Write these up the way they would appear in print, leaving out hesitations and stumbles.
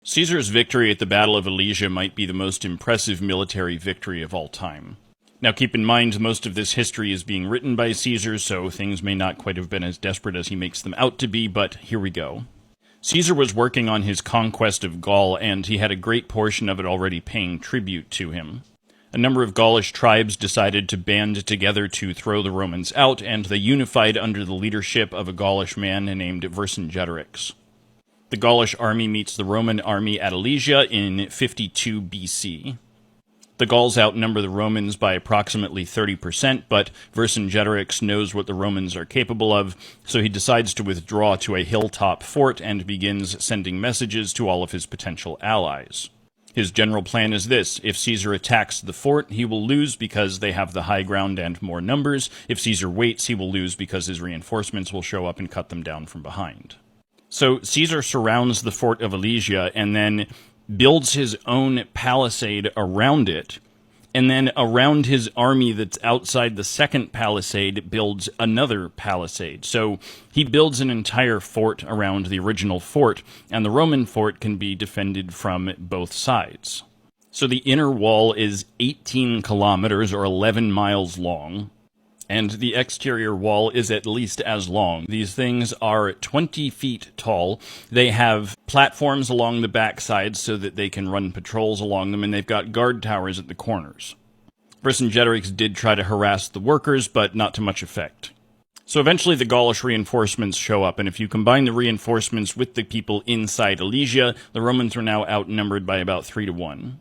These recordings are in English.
Caesar's victory at the Battle of Alesia might be the most impressive military victory of all time. Now keep in mind, most of this history is being written by Caesar, so things may not quite have been as desperate as he makes them out to be, but here we go. Caesar was working on his conquest of Gaul, and he had a great portion of it already paying tribute to him. A number of Gaulish tribes decided to band together to throw the Romans out, and they unified under the leadership of a Gaulish man named Vercingetorix. The Gaulish army meets the Roman army at Alesia in 52 BC. The Gauls outnumber the Romans by approximately 30%, but Vercingetorix knows what the Romans are capable of, so he decides to withdraw to a hilltop fort and begins sending messages to all of his potential allies. His general plan is this: if Caesar attacks the fort, he will lose because they have the high ground and more numbers. If Caesar waits, he will lose because his reinforcements will show up and cut them down from behind. So Caesar surrounds the fort of Alesia and then builds his own palisade around it, and then around his army that's outside the second palisade builds another palisade. So he builds an entire fort around the original fort, and the Roman fort can be defended from both sides. So the inner wall is 18 kilometers or 11 miles long, and the exterior wall is at least as long. These things are 20 feet tall. They have platforms along the backside so that they can run patrols along them, and they've got guard towers at the corners. Vercingetorix did try to harass the workers, but not to much effect. So eventually the Gaulish reinforcements show up, and if you combine the reinforcements with the people inside Alesia, the Romans are now outnumbered by about 3-1.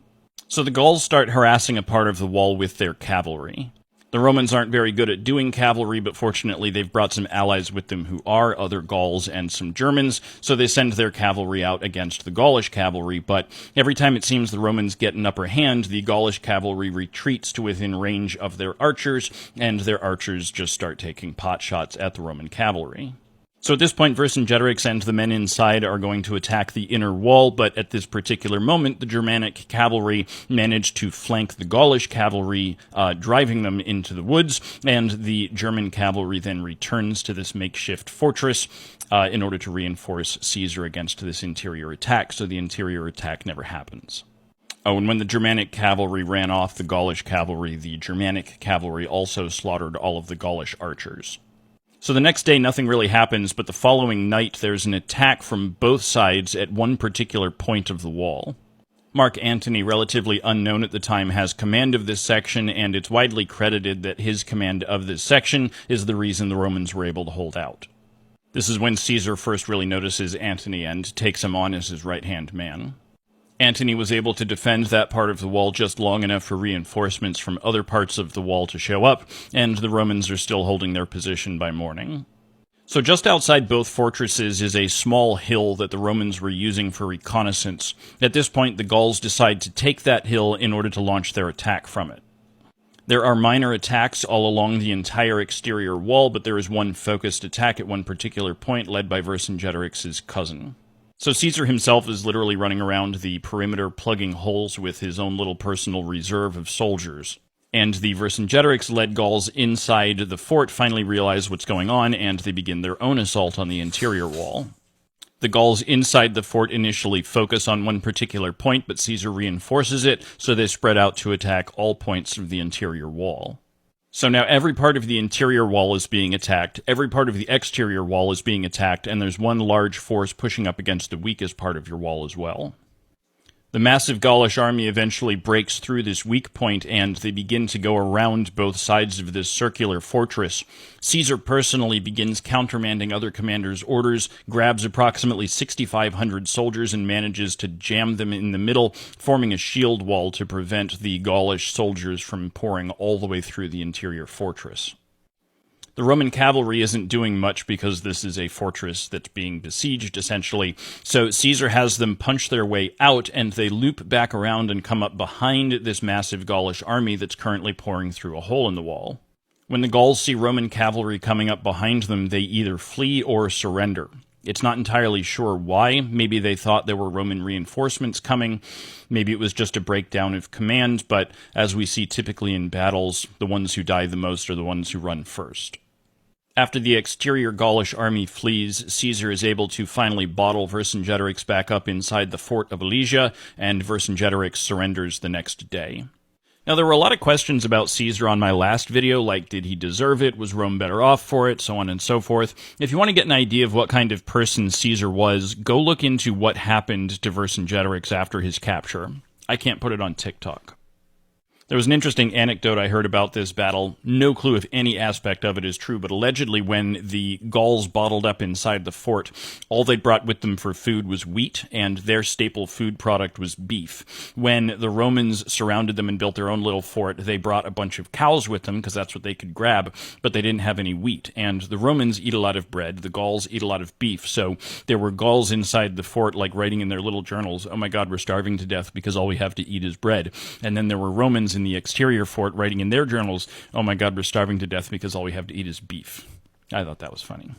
So the Gauls start harassing a part of the wall with their cavalry. The Romans aren't very good at doing cavalry, but fortunately they've brought some allies with them who are, other Gauls and some Germans, so they send their cavalry out against the Gaulish cavalry, but every time it seems the Romans get an upper hand, the Gaulish cavalry retreats to within range of their archers, and their archers just start taking pot shots at the Roman cavalry. So at this point, Vercingetorix and the men inside are going to attack the inner wall, but at this particular moment, the Germanic cavalry manage to flank the Gaulish cavalry, driving them into the woods, and the German cavalry then returns to this makeshift fortress in order to reinforce Caesar against this interior attack, so the interior attack never happens. Oh, and when the Germanic cavalry ran off the Gaulish cavalry, the Germanic cavalry also slaughtered all of the Gaulish archers. So the next day, nothing really happens, but the following night, there's an attack from both sides at one particular point of the wall. Mark Antony, relatively unknown at the time, has command of this section, and it's widely credited that his command of this section is the reason the Romans were able to hold out. This is when Caesar first really notices Antony and takes him on as his right-hand man. Antony was able to defend that part of the wall just long enough for reinforcements from other parts of the wall to show up, and the Romans are still holding their position by morning. So just outside both fortresses is a small hill that the Romans were using for reconnaissance. At this point, the Gauls decide to take that hill in order to launch their attack from it. There are minor attacks all along the entire exterior wall, but there is one focused attack at one particular point led by Vercingetorix's cousin. So Caesar himself is literally running around the perimeter plugging holes with his own little personal reserve of soldiers. And the Vercingetorix-led Gauls inside the fort finally realize what's going on, and they begin their own assault on the interior wall. The Gauls inside the fort initially focus on one particular point, but Caesar reinforces it, so they spread out to attack all points of the interior wall. So now every part of the interior wall is being attacked, every part of the exterior wall is being attacked, and there's one large force pushing up against the weakest part of your wall as well. The massive Gaulish army eventually breaks through this weak point, and they begin to go around both sides of this circular fortress. Caesar personally begins countermanding other commanders' orders, grabs approximately 6,500 soldiers, and manages to jam them in the middle, forming a shield wall to prevent the Gaulish soldiers from pouring all the way through the interior fortress. The Roman cavalry isn't doing much because this is a fortress that's being besieged, essentially, so Caesar has them punch their way out, and they loop back around and come up behind this massive Gaulish army that's currently pouring through a hole in the wall. When the Gauls see Roman cavalry coming up behind them, they either flee or surrender. It's not entirely sure why. Maybe they thought there were Roman reinforcements coming. Maybe it was just a breakdown of command, but as we see typically in battles, the ones who die the most are the ones who run first. After the exterior Gaulish army flees, Caesar is able to finally bottle Vercingetorix back up inside the fort of Alesia, and Vercingetorix surrenders the next day. Now, there were a lot of questions about Caesar on my last video, like did he deserve it, was Rome better off for it, so on and so forth. If you want to get an idea of what kind of person Caesar was, go look into what happened to Vercingetorix after his capture. I can't put it on TikTok. There was an interesting anecdote I heard about this battle. No clue if any aspect of it is true, but allegedly when the Gauls bottled up inside the fort, all they brought with them for food was wheat, and their staple food product was beef. When the Romans surrounded them and built their own little fort, they brought a bunch of cows with them, because that's what they could grab, but they didn't have any wheat. And the Romans eat a lot of bread, the Gauls eat a lot of beef, so there were Gauls inside the fort, like writing in their little journals, "Oh my god, we're starving to death because all we have to eat is bread." And then there were Romans in the exterior fort writing in their journals, "Oh my god, we're starving to death because all we have to eat is beef." I thought that was funny.